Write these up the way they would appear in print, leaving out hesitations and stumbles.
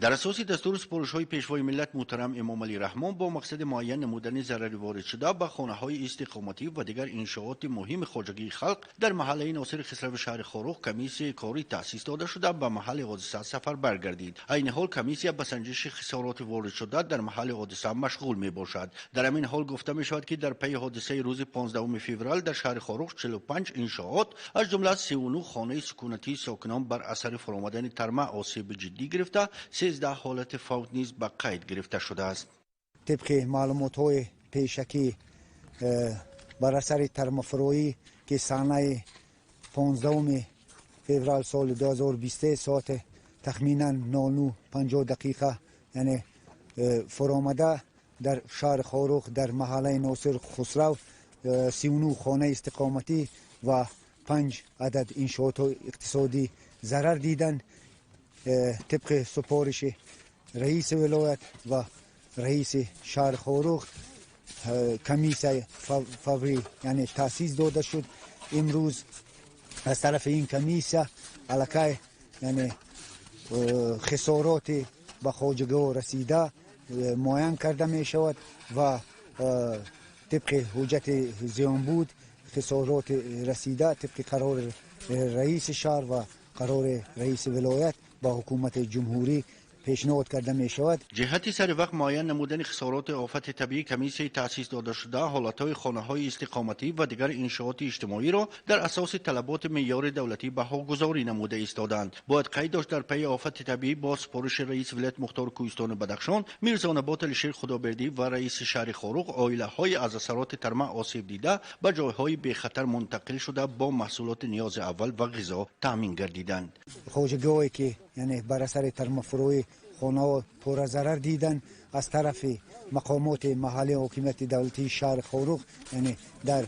در اساس دستور سپارش‌های پیشوای ملت محترم امام علی رحمان با مقصد معین نمودن ضرر وارد شده به خانه‌های استقامتی و دیگر انشاءات مهم خواجگی خلق در محله ناصر خسرو شهر خاروق کمیسیه کاری تأسیس داده شده به محل حادثه سفر برگردید. عین حال کمیسیه به سنجش خسارات وارد شده در محل حادثه مشغول می باشد. در همین حال گفته می شود که در پی حادثه روز 15 فوریه در شهر خاروق 45 انشاءات از جمله 39 خانه سکونتی ساکنان بر اثر فرآمدن ترمه آسیب جدی گرفته، 13 حالت فوت نیز به قید گرفته شده است. طبق معلومات‌های پیشکی بر اثر ترمه‌فرویی که سانحه 15 فوریه سال 2023 ساعت تخمینا 09:50 دقیقه یعنی فرآمده در شهر خاروق در محله ناصر خسرو 39 خانه استقامتی و 5 عدد انشاءات اقتصادی ضرر دیدند. طبق سپارش رئیس ولایت و رئیس شهر خاروق کمیسیه فوری یعنی تأسیس داده شد. امروز از طرف این کمیسیه علاقه یعنی خسارات به خواجگاه رسیده معاین کرده می شود و طبق حجت زیان بود خسارات رسیده طبق قرار رئیس شهر و قرار رئیس ولایت با حکومت جمهوری پیشنهاد کرده می شود. جهت سر وقت معین نمودن خسارات آفت طبیعی کمیسیه تأسیس داده شده حالتهای خانه‌های استقامتی و دیگر انشاءات اجتماعی را در اساس طلبات معیار دولتی بهاگذاری نموده ایستادند. باید قید داشت در پی آفت طبیعی با سپارش رئیس ولایت مختار کوهستان بدخشان میرزا نبات علیشیر خدابردی و رئیس شهر خاروق عائله‌های از اثرات ترمه آسیب دیده به جایهای بی خطر منتقل شده با محصولات نیاز اول و غذا تامین گردیدند. خواجگاهی که یعنی بر اثر ترمه‌فرویی خانه‌ها پر ضرر دیدن از طرف مقامات محلی حکومت دولتی شهر خاروق یعنی در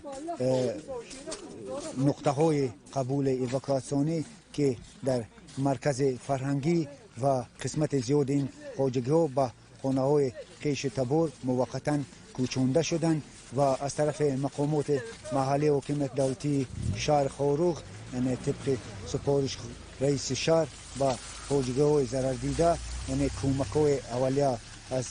نقطه‌های قبول اواکواسیونی که در مرکز فرهنگی و قسمت زیاد این خواجگاه به خانه‌های خیش تبور موقتا کوچانده شدند و از طرف مقامات محلی حکومت دولتی شهر خاروق یعنی طبق سپارش رئیس شهر با خواجگاه ضرر دیده یعنی کمک‌های اولیه از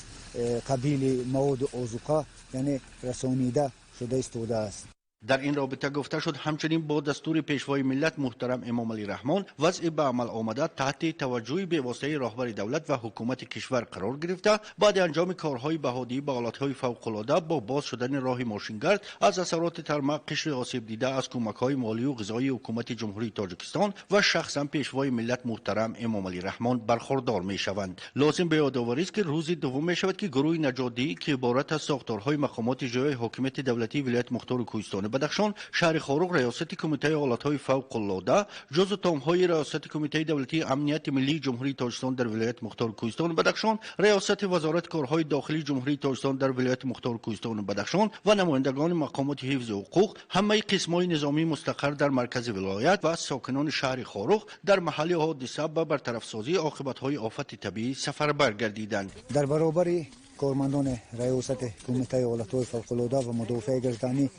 قبیل مواد آذوقه یعنی رسانیده شده استوده است. در این رابطه گفته شد همچنین با دستور پیشوای ملت محترم امام علی رحمان وضع به عمل آمده تحت توجه به واسطه رهبر دولت و حکومت کشور قرار گرفته بعد انجام کارهای بهادی به حالتهای فوق‌العاده با باز شدن راه ماشینگرد از اثرات ترمه قشر آسیب دیده از کمک‌های مالی و غذایی حکومت جمهوری تاجیکستان و شخصا پیشوای ملت محترم امام علی رحمان برخوردار می‌شوند. لازم به یادآوری است که روز دوم می‌شود که گروه نجادی که عبارت از ساختارهای مقامات اجرایی حکومت دولتی ولایت مختار کوهستان بدخشان شهر خاروق ریاست کمیته حالتهای فوق‌العاده جزو تام‌های ریاست کمیته دولتی امنیت ملی جمهوری تاجیکستان در ولایت مختار کوهستان بدخشان ریاست وزارت کارهای داخلی جمهوری تاجیکستان در ولایت مختار کوهستان بدخشان و نمایندگان مقامات حفظ حقوق همه قسم‌های نظامی مستقر در مرکز ولایت و ساکنان شهر خاروق در محل حادثه به برطرف سازی عاقبت‌های آفت طبیعی سفر برگردیدند. در برابر کارمندان ریاست کمیته حالتهای فوق‌العاده و مدافع گردانی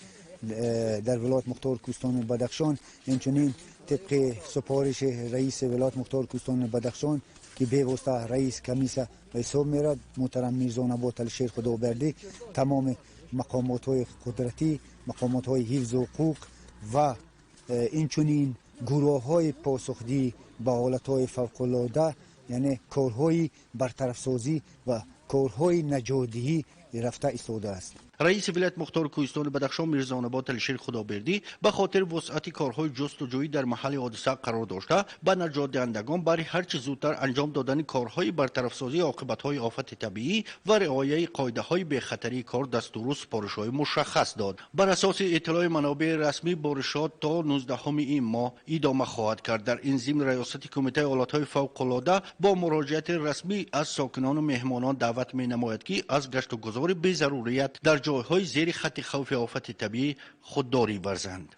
در ولایت مختار کوهستان بدخشان همچنین طبق سپارش رئیس ولایت مختار کوهستان بدخشان که به واسطه رئیس کمیسیه به حساب میرد محترم میرزا نبات علیشیر خدابردی تمام مقامات‌های قدرتی مقامات‌های حفظ حقوق و همچنین گروه‌های پاسخدهی به حالت‌های فوق‌العاده یعنی کارهای برطرف سازی و کارهای نجات‌دهی رفته ایستاده است. رئیس ولایت مختار کوهستان بدخشان میرزا نبات علیشیر خدابردی به خاطر وسعت کارهای جستجویی در محل حادثه قرار داشته به نجات دهندگان برای هر چه زودتر انجام دادن کارهای برطرف سازی عاقبت‌های آفت طبیعی و رعایت قاعده‌های بی خطری کار دستور و سپارش‌های مشخص داد. بر اساس اطلاع منابع رسمی بارشات تا 19 این ماه ادامه خواهد کرد. در این ضمن ریاست کمیته حالت‌های فوق‌العاده با مراجعت رسمی از ساکنان و مهمانان دعوت می‌نماید که از گشت و گذار بی ضرورت در جایهای زیر خط خوف آفت طبیعی خودداری ورزند.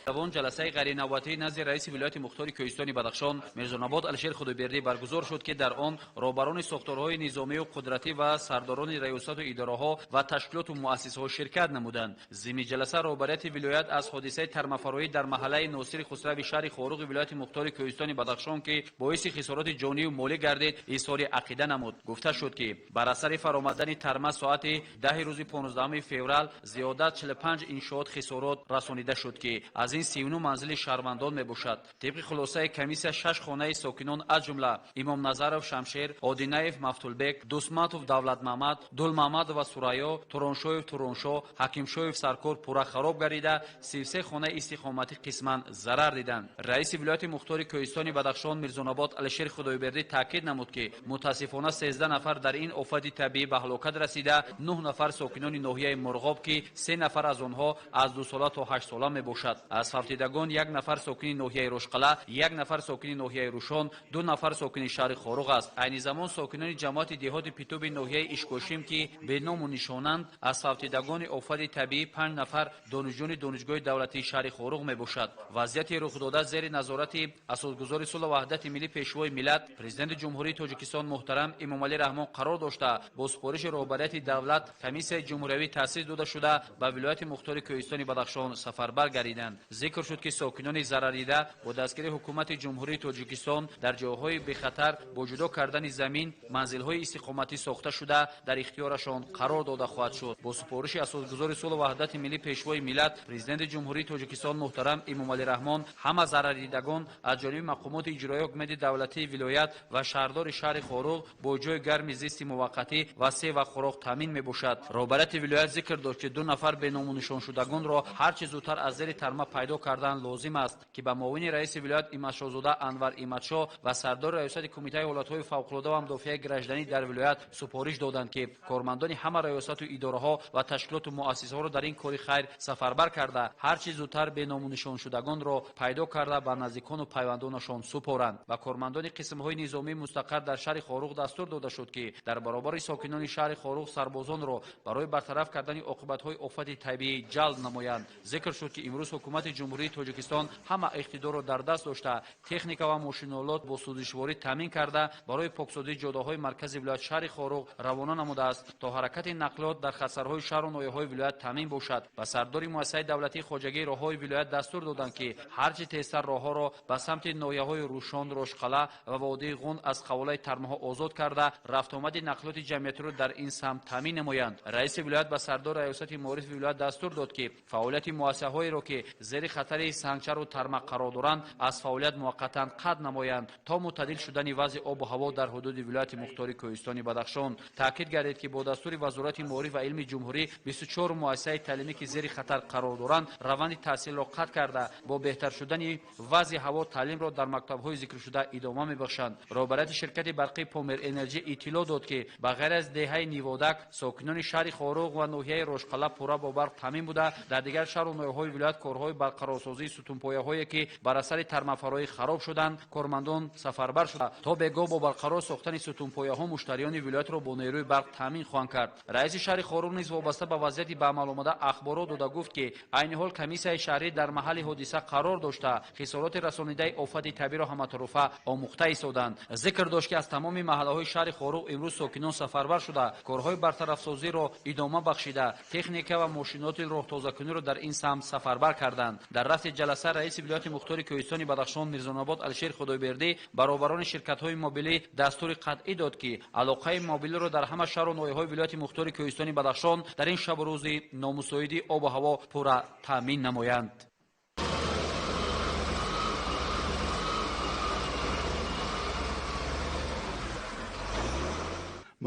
دوام جلسه غیر نوبتی نزد رئیس ولایت مختار کوهستان بدخشان میرزاناباد الشیر خدایبردی برگزار شد که در آن رهبران ساختارهای نظامی و قدرتی و سرداران ریاست و اداره‌ها و تشکیلات و مؤسسه‌ها شرکت نمودند. ضمن جلسه رهبریت ولایت از حادثه ترمفرایی در محله ناصر خسرو شهر خاروق ولایت مختار کوهستان بدخشان که باعث خسارات جانی و مالی گردید اظهار عقیده نمود. گفته شد که بر اثر فرآمدن ترمه ساعت 10 روز 15 فوریه زیادت 45 انشاءات خسارات رسانیده شد که از این 39 منزل شهروندان میباشد. طبق خلاصه کمیسیون 6 خانه ساکنان از جمله امام نظرов شمشیر، آدیناев مفتولبек، دوسماتov давлат محمد، دل محمد و سورایا، تورانشوев تورانشاه، حکیمشوев سرکار پورا خراب گردیده 33 خانه استقامتی قسما ضرر دیدند. رئیس ولایت مختار کوهستان بدخشان میرزاناباد الشیر خدایبردی تاکید نمود که متاسفانه 13 نفر در این آفت طبیعی به هلاکت رسیده، 9 نفر ساکنان ناحیه مرغاب که 3 نفر از آنها از 2 ساله تا 8 ساله میباشد. از فوتیدگان 1 نفر ساکن ناحیه روشقلا، 1 نفر ساکن ناحیه روشان، 2 نفر ساکن شهر خاروق است. عین زمان ساکنان جماعت دهات پیتوب ناحیه اشکوشیم که به نام و نشانند از فوتیدگان آفت طبیعی 5 نفر دانشجویان دانشگاه دولتی شهر خاروق میباشد. وضعیت رخ داده زیر نظارت اساسگزار صلح و وحدت ملی پیشوای ملت پرزیدنت جمهوری تاجیکستان محترم امامعلی رحمان قرار داشته با سپارش رهبریت دولت کمیسیون جمهوری تأسیس داده شده به ولایت مختار کوهستان بدخشان سفربر گردیدند. ذکر شد که ساکنان ضرر دیده با دستگیری حکومت جمهوری تاجیکستان در جاهای به خطر با جدا کردن زمین منزل‌های استقامتی ساخته شده در اختیارشان قرار داده خواهد شد. با سپارش اساسگزار صلح و وحدت ملی پیشوای ملت پرزیدنت جمهوری تاجیکستان محترم امامعلی رحمان همه ضرر دیدگان از جانب مقامات اجرایی حکومت دولتی ولایت و شهردار شهر خاروق با جای گرم زیست موقتی وسیع و خوراک تامین میباشد. رهبریت ولایت ذکر داشت که 2 نفر به نام و نشان شدگان را هر چه زودتر از زیر ترمه پیدا کردن لازم است که به معاون رئیس ولایت ایمتشاهزاده انور ایمتشاه و سردار ریاست کمیته حالت‌های فوق‌العاده و مدافع گردشدنی در ولایت سپارش دادند که کارمندان همه ریاست و اداره‌ها و تشکیلات و مؤسسه‌ها را در این کار خیر سفربر کرده هر چه زودتر به نام و نشان شدگان را پیدا کرده به نزدیکان و پیوندانشان سپارند. و کارمندان قسم‌های نظامی مستقر در شهر خاروق دستور داده شد که در برابر ساکنان شهر خاروق سربازان را برای برطرف کردن عاقبت‌های آفت طبیعی جلب نمایند. ذکر شد که امروز حکومت جمهوری تاجیکستان همه اقتدار را در دست داشته تکنیک و ماشین‌آلات با سودجواری تامین کرده برای پاکسازی جاده‌های مرکز ولایت شهر خاروق روانه نموده است تا حرکت نقلات در خسرهای شهر و ناحیه‌های ولایت تامین باشد. و سردار مؤسسه دولتی خواجگی راه‌های ولایت دستور دادند که هر چه تیزتر راه‌ها را به سمت ناحیه‌های روشان، روشقلا و وادی غون از قوله ترمه‌ها آزاد کرده رفت آمد نقلات جمعیتی را در این سمت تامین نمایند. رئیس ولایت به سردار ریاست معارف ولایت دستور داد که فعالیت مؤسسه‌هایی را که زیر خطر سنگچر و ترمه قرار دارند از فعالیت موقتا قطع نمایند تا معتدل شدن وضع آب و هوا در حدود ولایت مختار کوهستان بدخشان. تاکید گردید که با دستور وزارت معارف و علم جمهوری 24 مؤسسه تعلیمی که زیر خطر قرار دارند روند تحصیل را قطع کرده با بهتر شدن وضع هوا تعلیم را در مکتب‌های ذکر شده ادامه می‌بخشند. رهبریت شرکت برقی پامر انرژی اطلاع داد که به غیر از دهه نیوادک ساکنان شهر خاروق و ناحیه روشقلا پورا با برق تامین بوده در دیگر شهر و ناحیه‌های ولایت کارهای برقرارسازی ستونپایه‌هایی که بر اثر ترمه‌فرایی خراب شدند کارمندان سفربر شده تا بگاه با برقرار ساختن ستونپایه‌ها مشتریان ولایت را با نیروی برق تامین خواهند کرد. رئیس شهر خاروق نیز وابسته به وضعیت به عمل آمده اخبارات داده گفت که عین حال کمیسیون شهری در محل حادثه قرار داشته خسارات رسانیده آفت طبیعی را همطرفه آموخته ایستادند. ذکر داشت که از تمام محله‌های شهر خاروق امروز ساکنان سفربر شده کارهای برطرف‌سازی را ادامه بخشیده تکنیک و ماشینات راهتازه‌کنی را در این سمت سفربر کردند. در رأس جلسه رئیس ولایت مختار کوهستان بدخشان میرزاناباد الشیر خدایبردی برابران شرکت‌های موبیلی دستور قطعی داد که علاقه موبیلی را در همه شهر و ناحیه‌های ولایت مختار کوهستان بدخشان در این شب و روز نامساعد آب و هوا پورا تامین نمایند.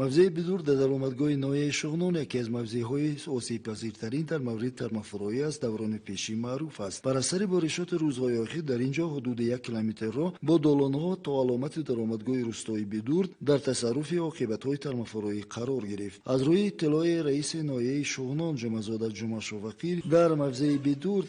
мавзеи бидур дар даромадгоҳи ноҳияи шуғнон яке аз мавзеъҳои осибпазиртарин дар мавриди тармафароӣ аз даврони пешӣ маъруф аст. бар асари боришоти рӯзҳои охир дар ин ҷо ҳудуди 1 километрро бо долонҳо то аломати даромадгоҳи рӯстои бидур дар тасарруфи оқибатҳои тармафароӣ қарор гирифт. аз рӯи иттилои раиси ноҳияи шуғнон ҷумазода ҷумашовақӣ дар мавзеи бидур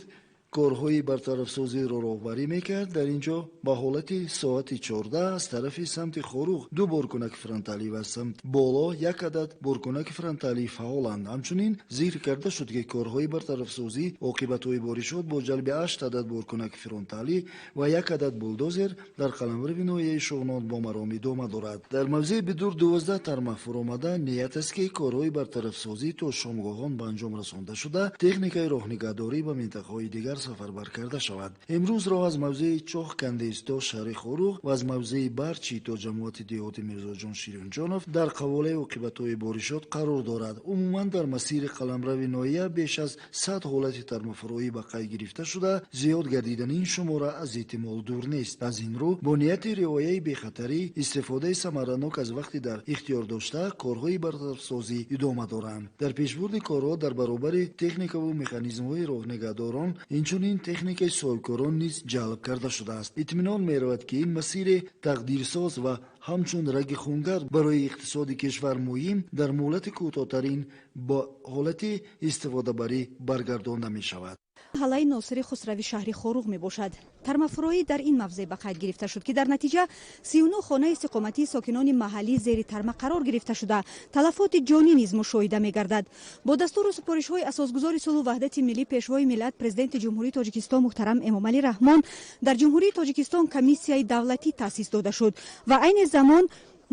корҳои бартарафсозиро роҳбарӣ мекард. дар ин ҷо ба ҳолати соати 14 аз тарафи самти хоруғ 2 боркунаки фронталӣ ва самти боло 1 адад боркунаки фронталӣ фаъоланд. ҳамчунин зикр карда шуд ки корҳои бартарафсозӣ оқибатҳои боришот бо ҷалби 8 адад боркунаки фронталӣ ва 1 адад булдозер дар қаламрави ноҳияи Шуғнон бо маром идома дорад. дар мавзеи бидур 12 тарма фуромада ният аст ки корҳои бартарафсозӣ то шомгоҳон ба анҷом расонда шуда техникаи роҳнигардорӣ ба минтақаҳои дигар сафарбар карда шавад. имрӯз роҳ аз мавзеи чоҳкандез то шаҳри хоруғ ва аз мавзеи барчӣ то ҷамоати деҳоти Мирзоҷон Ширинҷонов дар қаволаи оқибатҳои боришот қарор дорад. умуман дар масири қаламрави ноҳия беш аз 100 ҳолати тармафуроӣ ба қайд гирифта шуда, зиёд гардидани ин шумора аз эҳтимол дур нест. аз ин рӯ бо нияти риояи бехатарӣ, истифодаи самаранок аз вақти дар ихтиёр дошта, корҳои бартарафсозӣ идома доранд. дар пешбурди корҳо дар баробари техникаву механизмҳои роҳнигардорон, инчунин техникаи соҳибкорон низ ҷалб карда шудааст. итминон меравад ки ин масири тақдирсоз ва ҳамчун раги хунгард барои иқтисоди кишвар муҳим дар муҳлати кӯтоҳтарин ба ҳолати истифодабарӣ баргардонда мешавад. ҳалаи носири хусрави шаҳри хоруғ мебошад. тармафуроӣ дар ин мавзеъ ба қайд гирифта шуд ки дар натиҷа 39 хонаи истиқоматии сокинони маҳаллӣ зери тарма қарор гирифта шуда талафоти ҷонӣ низ мушоҳида мегардад. бо дастуру супоришҳои асосгузори сулҳу ваҳдати миллӣ пешвои миллат президенти ҷумҳурии Тоҷикистон муҳтарам Эмомалӣ Раҳмон дар ҷумҳурии Тоҷикистон комиссияи давлатӣ таъсис дода шуд ва айни замон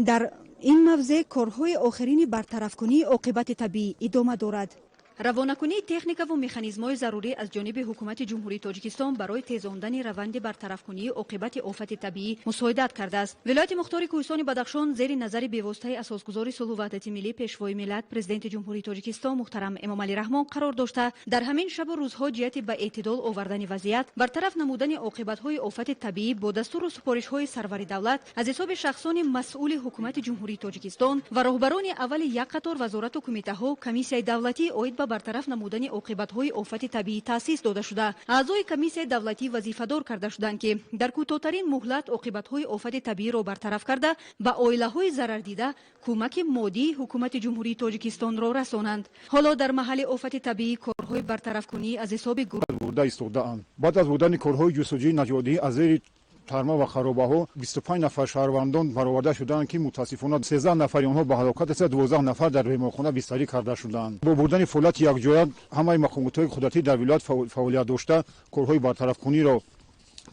дар ин мавзеъ корҳои охирини бартарафкунии оқибати табиӣ идома дорад. равонакунии техникаву механизмҳои зарурӣ аз ҷониби ҳукумати ҷумҳурии Тоҷикистон барои тезондани раванди бартарафкунии оқибати офати табиӣ мусоидат кардааст. вилояти мухтори Кӯҳистони Бадахшон зери назари бевоситаи асосгузори сулҳу ваҳдати миллӣ пешвои миллат президенти ҷумҳурии Тоҷикистон муҳтарам Эмомалӣ Раҳмон қарор дошта дар ҳамин шабу рӯзҳо ҷиҳати ба эътидол овардани вазъият, бартараф намудани оқибатҳои офати табиӣ бо дастуру супоришҳои сарвари давлат аз ҳисоби шахсони масъули ҳукумати ҷумҳурии Тоҷикистон ва роҳбарони аввали як қатор вазорату кумитаҳо комиссияи давлатӣ оид ба бартараф намудани оқибатҳои офати табиӣ таъсис дода шуда, аъзои комиссияи давлатӣ вазифадор карда шуданд ки дар кӯтоҳтарин муҳлат оқибатҳои офати табииро бартараф карда ба оилаҳои зарардида кӯмаки моддии ҳукумати ҷумҳурии Тоҷикистонро расонанд. ҳоло дар маҳалли офати табиӣ корҳои бартарафкунӣ аз ҳисоби бурда истодаанд. баъд аз будани корҳои ҷустуҷӯи наҷодӣ аз зери тарма ва харобаҳо 25 нафар шаҳрвандон бароварда шуданд ки мутаассифона 13 нафари онҳо ба ҳалокат расида, 12 нафар дар беморхона бистарӣ карда шуданд. бо бурдани фаъолияти якҷоя ҳамаи мақомотҳои қудратӣ дар вилоят фаъолият дошта корҳои бартарафкуниро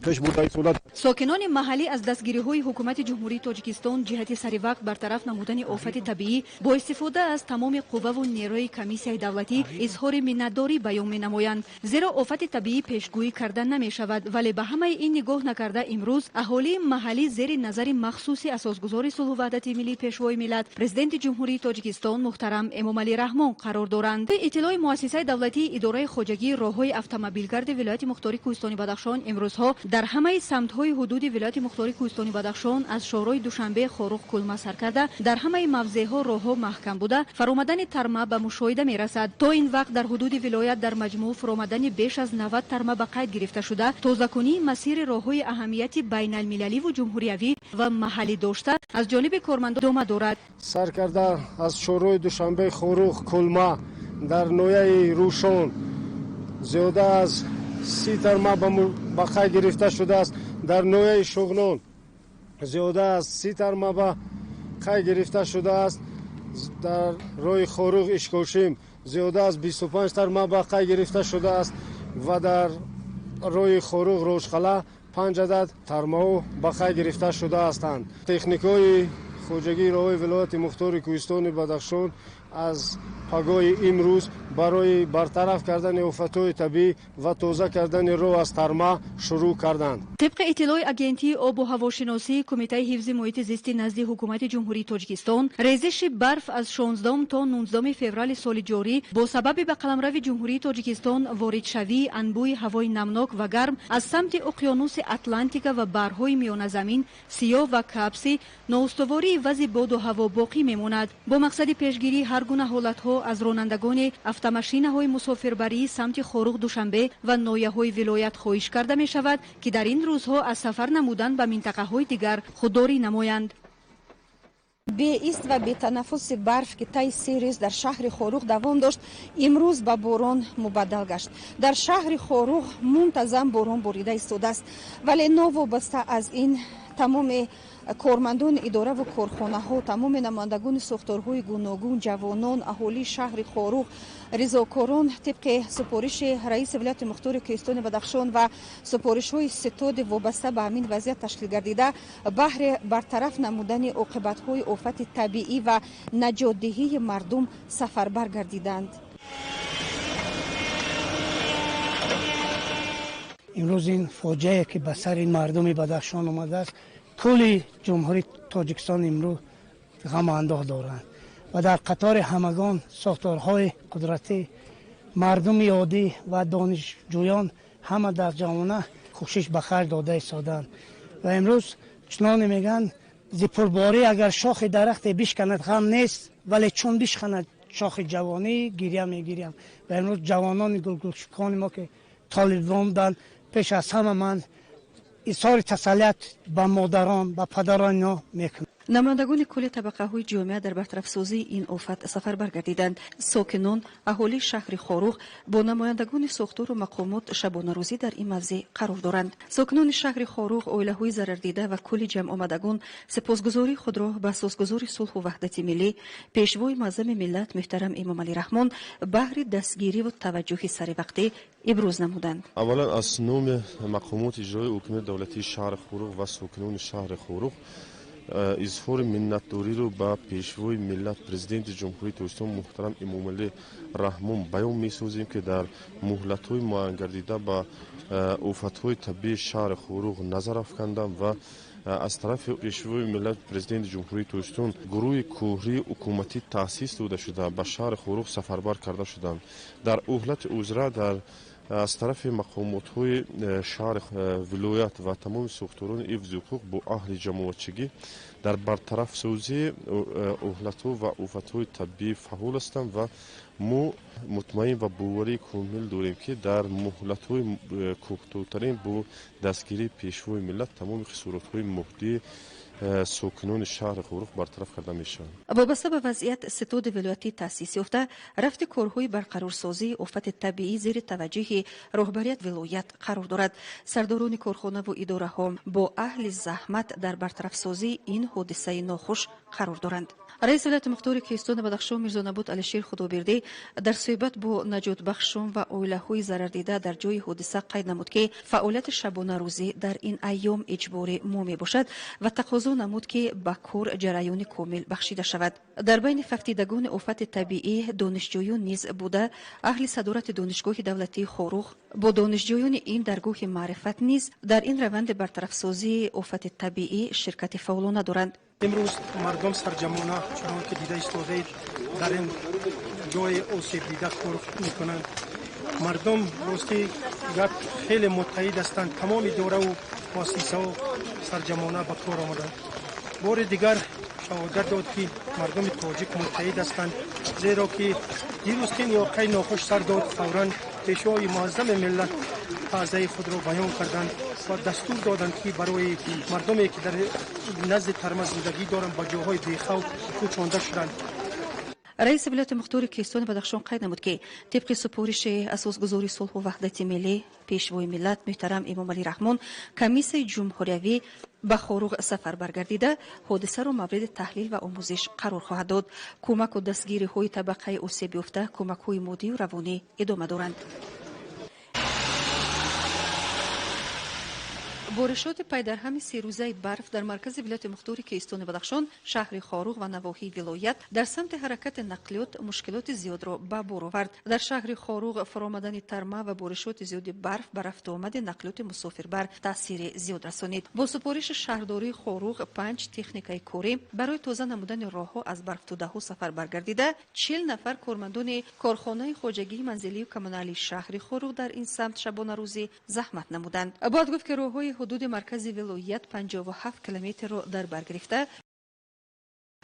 пеш бурда истодад. сокинони маҳаллӣ аз дастгириҳои ҳукумати ҷумҳурии Тоҷикистон ҷиҳати саривақт бартараф намудани офати табиӣ бо истифода аз тамоми қувваву нерӯи комиссияи давлатӣ изҳори миннатдорӣ баён менамоянд, зеро офати табиӣ пешгӯӣ карда намешавад, вале ба ҳамаи ин нигоҳ накарда имрӯз аҳолии маҳаллӣ зери назари махсуси асосгузори сулҳу ваҳдати миллӣ пешвои миллат президенти ҷумҳурии Тоҷикистон муҳтарам Эмомалӣ Раҳмон қарор доранд. иттилои муассисаи давлатии идораи хоҷагии роҳҳои автомобилгарди вилояти мухтори Кӯҳистони Бадахшон имрӯзҳо дар ҳамаи самтҳои ҳудуди вилояти мухтори Кӯҳистони Бадахшон аз шоҳрои Душанбе Хоруғ Кулма сар карда дар ҳамаи мавзеъҳо роҳҳо маҳкам буда фаромадани тарма ба мушоҳида мерасад. то ин вақт дар ҳудуди вилоят дар маҷмӯъ фуромадани беш аз 90 тарма ба қайд гирифта шуда тозакунии масири роҳҳои аҳамияти байналмилаливу ҷумҳуриявӣ ва маҳаллӣ дошта аз ҷониби кормандон идома дорад. сар карда аз шоҳрои Душанбе Хоруғ Кулма дар ноҳияи Рӯшон зиёда аз 30 тарма ба қайд гирифта шудааст. дар ноҳияи Шуғнон зиёда аз 30 тарма ба қайд гирифта шудааст. дар роҳи Хоруғ Ишкошим зиёда аз 25 тарма ба қайд гирифта шудааст ва дар роҳи Хоруғ Рошқала 5 адад тармаҳо ба қайд гирифта шудаастанд. техникаҳои хоҷагии роҳҳои вилояти мухтори Кӯҳистони Бадахшон аз пагоҳи имрӯз барои бартараф кардани офатҳои табиӣ ва тоза кардани роҳ аз тарма шурӯъ карданд. طبق اطلاع агентии обу ҳавошиносӣ Кумитаи ҳифзи муҳити зисти назди ҳукумати ҷумҳурии Тоҷикистон резиши барф аз 16 то 19 феврали соли ҷорӣ бо сабаби ба қаламрави ҷумҳурии Тоҷикистон воридшавии анбӯи ҳавои намнок ва гарм аз самти уқёнуси Атлантика ва баҳрҳои миёназамин, Сиёҳ ва Каспий ноустувории вазъи боду ҳаво боқӣ мемонад. бо мақсади пешгирии ҳар гуна ҳолатҳо аз ронандагони автомашинаҳои мусофирбарии самти Хоруғ Душанбе ва ноҳияҳои вилоят хоҳиш карда мешавад ки дар ин рӯзҳо аз сафар намудан ба минтақаҳои дигар худдорӣ намоянд. بی‌ایست و بی تنفس برف که طی 3 روز در شهر خاروق دوام داشت امروز به باران مبدل گشت. در شهر خاروق منتظم باران باریده ایستاده است، ولی ناوابسته از این تمام کارمندان اداره و کارخانه ها، تمام نمایندگان ساختارهای گوناگون، جوانان، اهالی شهر خاروق، رضاکاران طبق سپارش رئیس ولایت مختار کوهستان بدخشان و سپارش های ستاد وابسته به همین وضعیت تشکیل گردیده بهر برطرف نمودن عاقبت های آفت طبیعی و نجات دهی مردم سفربر گردیدند. امروز این فاجعه که به سر این مردم بدخشان آمده است، کل جمهوری تاجیکستان امروز غم اندوه دارند و در قطار همگان ساختارهای قدرتی، مردم عادی و دانشجویان همه در جوانه کوشش به خرج داده ایستادند و امروز چنان میگن ز پرباری اگر شاخ درخت بشکند غم نیست، ولی چون بشکند شاخ جوانی گریه میگیریم. و امروز جوانان گلگلشکان ما که طالبان بودند، پیش از همه من اظهار تسلیت به مادران و پدران اینا میکنم. نمایندگان کل طبقه های جامعه در برطرف سازی این آفت سفر برگردیدند. ساکنان اهالی شهر خاروق با نمایندگان ساختار و مقامات شبانه روزی در این موضع قرار دارند. ساکنان شهر خاروق، عائله های ضرر دیده و کل جمع آمدگان سپاسگزاری خود را به اساسگذار صلح و وحدت ملی، پیشوای معظم ملت محترم امام علی رحمان بهر دستگیری و توجه سر وقتی ابراز نمودند. اولا از نام مقامات اجرایی حکومت دولتی شهر خاروق و ساکنان شهر خاروق اظهار منتداری رو به پیشوای ملت پرزیدنت جمهوری توسطه محترم امام علی رحمان بیان می‌سازیم که در مهلت‌های معین گردیده به آفت‌های طبیعی شهر خاروق نظر افکندند و از طرف پیشوای ملت پرزیدنت جمهوری توسطه گروه کوهری حکومتی تأسیس داده شده به شهر خاروق سفربر کرده شدند. در اهلت عذرا در از طرف مقامات های شهر ولایت و تمام ساختاران حفظ حقوق با اهل جماعتچگی در برطرف سازی اهلت ها و آفت های طبیعی فعال هستند و ما مطمئن و باوری کامل داریم که در مهلت های کوتاه‌ترین با دستگیری پیشوای ملت تمام خسارات های مهدی ساکنان شهر خاروق برطرف کرده میشن. وابسته به وضعیت ستاد ولایتی تأسیس یافته، رفت کارهای برقرارسازی آفت طبیعی زیر توجه رهبریت ولایت قرار دارد. سرداران کارخانه و اداره ها با اهل زحمت در برطرف سازی این حادثه ناخوش قرار دارند. رئیس ولایت مختار کوهستان بدخشان میرزا نبات الشیر خدابردی در صحبت با نجات بخشان و عائله‌های ضرر دیده در جای حادثه قید نمود که فعالیت شبانه روزی در این ایام اجباری می باشد و تقاضا نمود که به کار جریان کامل بخشیده شود. در بین فقیدگان آفت طبیعی دانشجویان نیز بوده. اهل صدارت دانشگاه دولتی خاروق با دانشجویان این درگاه معرفت نیز در این روند برطرف سازی آفت طبیعی شرکت فعالانه دارند. امروز مردم سرجمانه چنان که دیده ایستاده اید در این جای آسیب دیده خاروق میکنند. مردم راستی یک خیلی متحد هستند. تمام دوره و مؤسسه ها سرجمانه به کار آمدند. بار دیگر شهادت داد که مردم تاجیک متحد هستند، زیرا که دیروز که این واقعه ناخوش سر داد فوراً پیشوای معظم ملت تعزیه خود را بیان کردند و دستور دادند که برای مردمی که در نزد ترمز زندگی دارند با جاهای بیخوف کوچانده شدند. رئیس ولایت مختار کوهستان بدخشان قید نمود که طبق سپارش اساسگذار صلح و وحدت ملی پیشوای ملت محترم امام علی رحمان کمیس جمهوریوی به خاروق سفر برگردیده حادثه را مورد تحلیل و آموزش قرار خواهد داد. کمک و دستگیری های طبقه آسیب یافته کمک های مادی و روانی ادامه دارند. بارشات پی در هم 3 روزه برف در مرکز ولایت مختار کوهستان بدخشان، شهر خاروق و نواحی ولایت در سمت حرکت نقلیات مشکلات زیاد را به بار آورد. در شهر خاروق فرآمدن ترمه و بارشات زیاد برف بر رفت و آمد نقلیات مسافربر تاثیر زیاد رسانید. با سپارش شهرداری خاروق 5 تکنیکای کاری برای تازه نمودن راهها از برف تو دهو سفر برگردیده 40 نفر کارمندان کارخانه خواجگی منزلی و کمونالی شهر خاروق در این سمت شبانه روزی زحمت نمودند. باید گفت که راههای حدود مرکز ولایت 57 کیلومتر را در بر گرفته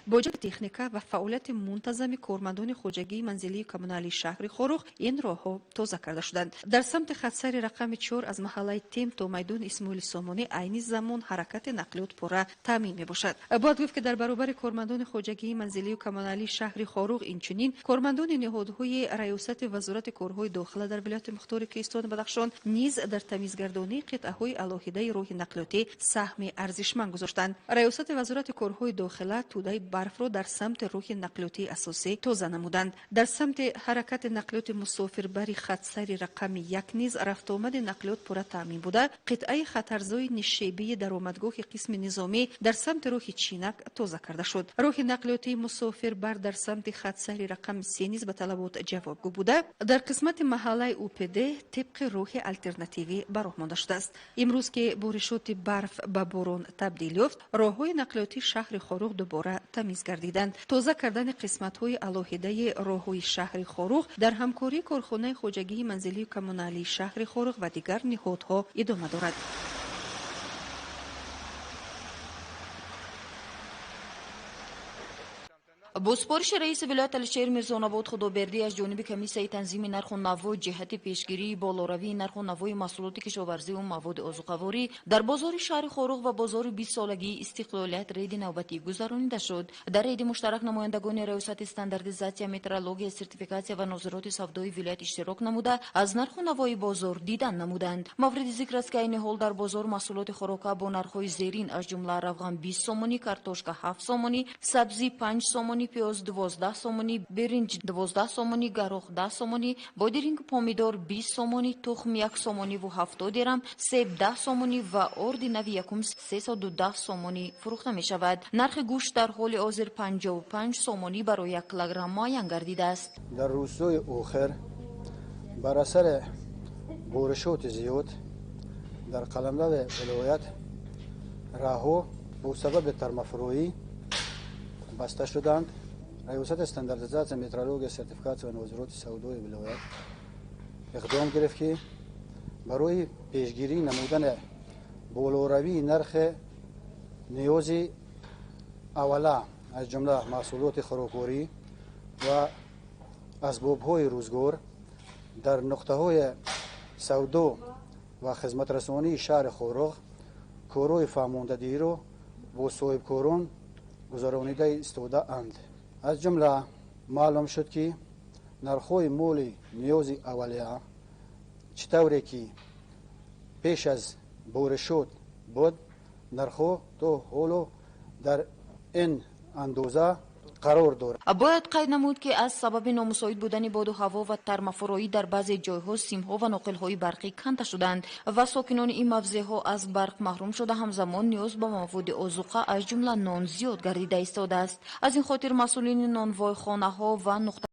با تکنیکا و فعالیت منتظم کارمندان خودجگی منزلی کمونالی شهر خوروغ این راهها توزیع کرده شدند. در سمت خطسر رقم 4 از محله تیم تا میدان اسماعیل سامانی عین زمان حرکت نقلیات پوره تامین میباشد. باید گفت که در برابر کارمندان خودجگی منزلی و کمونالی شهر خوروغ اینچنین کارمندان نهادهای ریاست وزارت کارهای داخله در ولایت مختار کوهستان بدخشان نیز در تمیزگردانی قطعه‌های علاهده راه نقلیاتی سهم ارزشمند گذاشتند. ریاست وزارت کارهای داخله توده برف را در سمت راه نقلیاتی اساسی توزیع نمودند. در سمت حرکت نقلیات مسافربری خطسر رقم 1 نیز رفت آمد نقلیات پوره تامین بوده. قطعه خطرزای نشیبی درآمدگاه قسم نظامی در سمت راه چینک توزیع کرده شد. راه نقلیاتی مسافربر در سمت خطسر رقم 3 نیز به طلبات جوابگو بوده. در قسمت محله اوپیده طبق راه الटरनेटिव्ی براه مانده شده است. امروز که بارشات برف به باران تبدیل یافت، راههای نقلیاتی شهر خوروغ دوباره تمیز گردیدند. توزیع کردن قسمت‌های علاهده راههای شهر خوروغ در همکاری کارخانه خودجگی منزلی و کمونالی شهر خوروغ و دیگر نهادها ادامه دارد. با سپارش رئیس ولایت الشهر میرزاناباد خدابردی از جانب کمیسیه تنظیم نرخ و نوا جهت پیشگیری بالاروی نرخ و نوای محصولات کشاورزی و مواد آذوقه‌واری در بازار شهر خوروغ و بازار 20 سالگی استقلالیت رید نوبتی گذرانیده شد. در رید مشترک نمایندگان ریاست استانداردیزاسیا، مترولوژی، سرتیفیکاسیا و نظارت سودای ولایت اشتراک نموده از نرخ و نوای بازار دیدن نمودند. مورد ذکر است که این حال در بازار محصولات خوراکه با نرخ‌های زیرین از جمله روغن 20 سومانی، کارتوشکا 7 سومانی، سبزی 5 سومانی، پیاز 12 سومانی، برنج 12 سومانی، گارخ 10 سومانی، بادرینگ پامیدار 20 سومانی، تخم 1 سومانی و 70 درم، سیب 10 سومانی و ارد نوی یکم 310 سومانی فروخته می شود. نرخ گوشت در حال حاضر 55 سومانی برای 1 کیلوگرم معین گردیده است. در روزهای آخر بر اثر بارشات زیاد در قلمرو ولایت راهها با سبب ترمفرویی بسته شدند. ریاست استانداردیزاسیا، مترولوژی، سرتیفیکاسیا و نظارت سودای ولایت اقدام گرفت که برای پیشگیری نمودن بالاروی نرخ نیاز اوله از جمله محصولات خوراکواری و اسباب‌های روزگار در نقطه‌های سودا و خدمت رسانی شهر خوروغ کارهای فرماندهی را با صاحبکاران گذرانیده استوده اند. از جمله معلوم شد که نرخ‌های مال نیاز اولیه چطوری که پیش از بارشات بود نرخ‌ها تا حالا در این اندازه قرار دارد. باید قید نمود که از سبب نامساعد بودن باد و هوا و ترمفرایی در بعضی جایها سیم‌ها و ناقل‌های برقی کنده شدند و ساکنان این موضع‌ها از برق محروم شده همزمان نیاز به مواد آذوقه از جمله نان زیاد گردیده ایستاده است. از این خاطر مسئولین نانوای خانه‌ها و نقطه